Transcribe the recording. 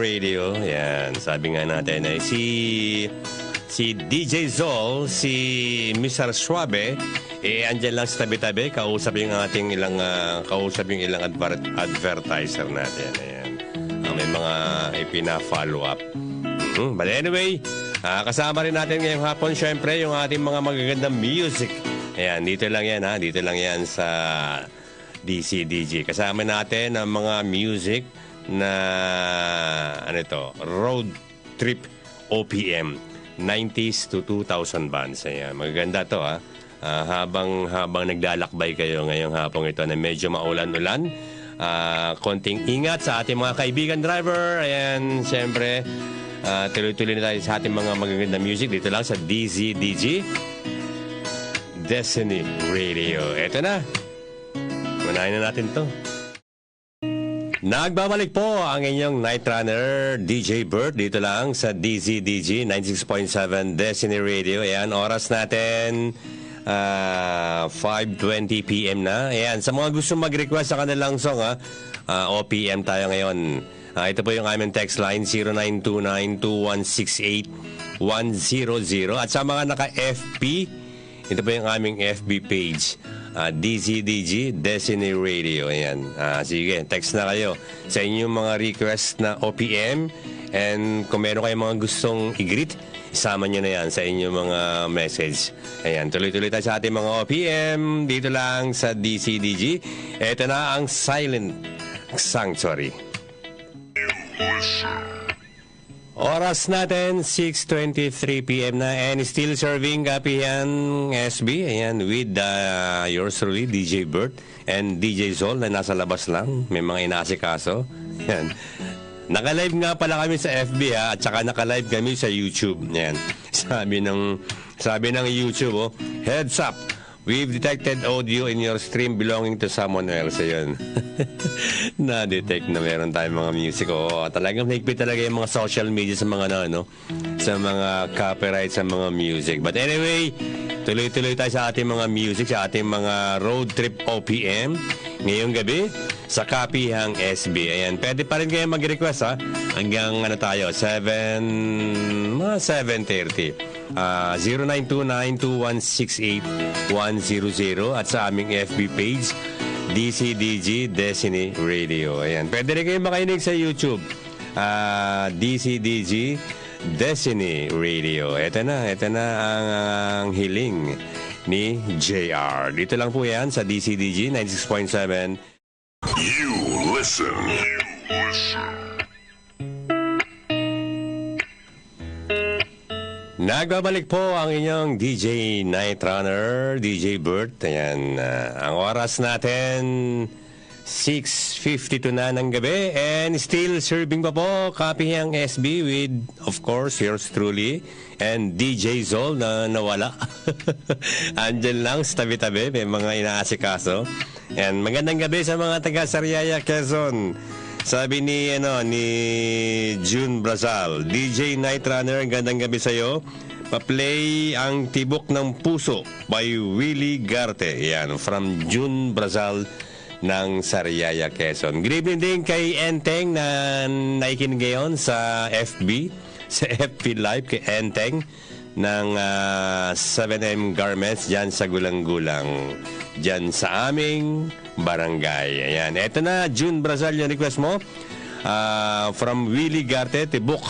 Radio, yan. Sabi nga natin ay si DJ Zol, si Mr. Suave, andyan lang sa tabi-tabi, kausap yung ilang advertiser natin. Ayan. May mga ipina-follow up. But anyway, kasama rin natin ngayong hapon, syempre, yung ating mga magagandang music. Ayan, dito lang yan sa DCDG. Kasama natin ang mga music na road trip OPM 90s to 2000 bands. Ayan, magaganda to habang naglalakbay kayo ngayong hapong ito na medyo maulan-ulan, konting ingat sa ating mga kaibigan driver. Ayan, siyempre tuloy-tuloy na tayo sa ating mga magaganda music dito lang sa DZDG Destiny Radio. Eto na, manahin na natin to. Nagbabalik po ang inyong Night Runner, DJ Bert, dito lang sa DZDG 96.7 Destiny Radio. Ayan, oras natin 5:20 PM na. Ayan, sa mga gusto mag-request sa kanilang song, OPM tayo ngayon. Ito po yung aming text line, 0929-2168-100. At sa mga naka-FB, ito po yung aming FB page, DZDG Destiny Radio. Ayan. Sige, text na kayo sa inyong mga request na OPM. And kung meron kayong mga gustong i-greet, isama nyo na yan sa inyong mga message. Ayan, tuloy-tuloy tayo sa ating mga OPM dito lang sa DCDG. Ito na ang Silent Sanctuary. Oras natin, 6:23 PM na, and still serving Kapihan SB. Ayan, with yours truly, DJ Bert and DJ Zol na nasa labas lang. May mga inaasikaso. Ayan. Naka-live nga pala kami sa FB at saka naka-live kami sa YouTube. Ayan. Sabi ng YouTube, heads up, we've detected audio in your stream belonging to someone else. Ayun. Na-detect na meron tayong mga music. Talagang higpit talaga yung mga social media sa mga sa mga copyright sa mga music. But anyway, tuloy-tuloy tayo sa ating mga music, sa ating mga road trip OPM ngayong gabi sa Kapihang SB. Ayan, pwede pa rin kayo mag-request hanggang tayo 7:30. 0929-2168-100 at sa aming FB page, DCDG Destiny Radio. Ayan, pwede rin kayo makinig sa YouTube, DCDG Destiny Radio. Ito na ang hiling ni JR. Dito lang po yan sa DCDG 96.7. You listen. Nagbabalik po ang inyong DJ Night Runner, DJ Bert. Ayan, ang oras natin 6:52 na ng gabi, and still serving pa po Kapihang SB with, of course, yours truly and DJ Zol na nawala. Andyan lang sa tabi-tabi, may mga inaasikaso. And magandang gabi sa mga taga Sariaya, Quezon. Sabi ni June Brazal, DJ Night Runner, gandang gabi sa'yo. Pa-play ang Tibok ng Puso by Willie Garte. Yan, from June Brazal ng Sariaya, Quezon. Good evening din kay Enteng na naikinig ngayon sa FB, sa FB Live kay Enteng ng 7M Garments dyan sa Gulang-Gulang, dyan sa aming barangay. Ayan, eto na, June Brazal, yung request mo from Willie Garte, Tibok